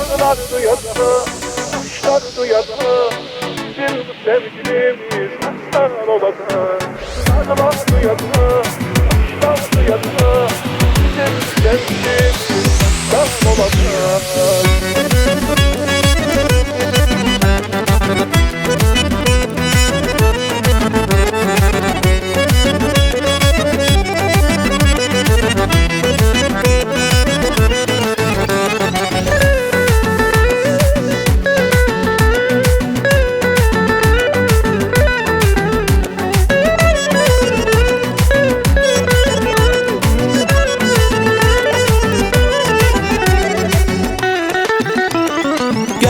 Dağlar duyacak, taşlar duyacak, bizim bu sevgilimiz aslan olacak. Dağlar duyacak, taşlar duyacak, bizim bu sevgilimiz aslan olacak.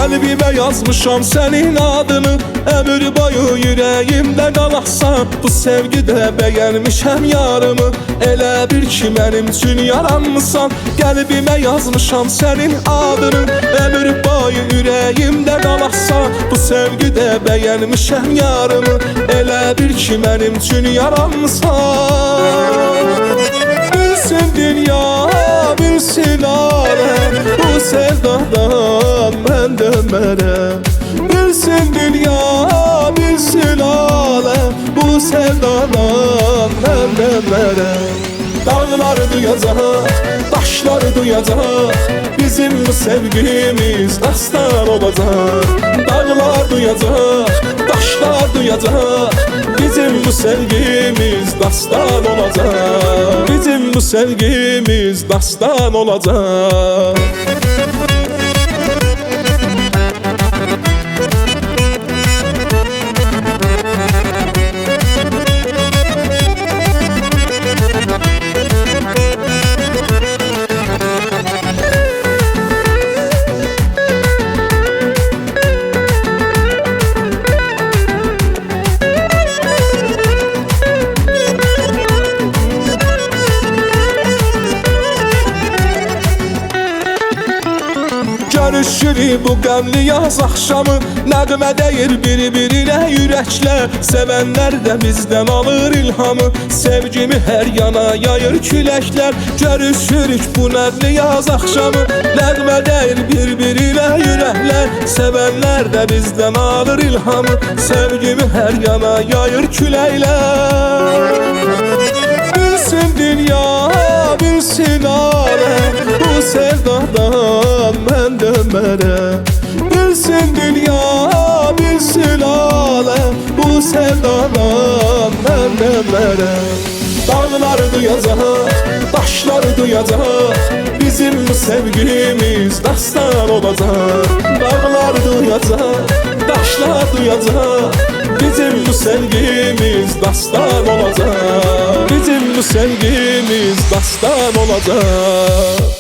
Qəlbimə yazmışam sənin adını, ömür boyu yüreğimdə qalarsan. Bu sevgidə bəyənmişəm yarımı, elə bil ki mənim üçün yaranmısan. Qəlbimə yazmışam sənin adını, ömür boyu yüreğimdə qalarsan. Bu sevgidə bəyənmişəm yarımı, elə bil ki mənim üçün yaranmısan. Bilsin dünya, bilsin aləm, bu sevdadan mən dönmərəm. Bilsin dünya, bilsin aləm, bu sevdadan mən dönmərəm. Dağlar duyacaq, taşlar duyacaq, bizim bu sevgimiz dastan olacaq. Dağlar duyacaq, taşlar duyacaq, bizim bu sevgimiz dastan olacaq. Bizim bu sevgimiz dastan olacaq. Görüşürük bu qəmli yaz axşamı, nəğmə deyir bir-birinə ürəklər. Sevənlər də bizdən alır ilhamı, sevgimi hər yana yayır küləklər. Görüşürük bu nəğmli yaz axşamı, nəğmə deyir bir-birinə ürəklər. Sevənlər də bizdən alır ilhamı, sevgimi hər yana yayır küləklər. Bilsin dünya, bilsin aləm, bu sevdadan mən dönmərəm. Bilsin dünya, bilsin aləm, bu sevdadan mən dönmərəm. Dağlar duyacaq, taşlar duyacaq, bizim bu sevgimiz dastan olacaq. Dağlar duyacaq, taşlar duyacaq, bizim bu sevgimiz dastan olacaq. Bizim bu sevgimiz dastan olacaq.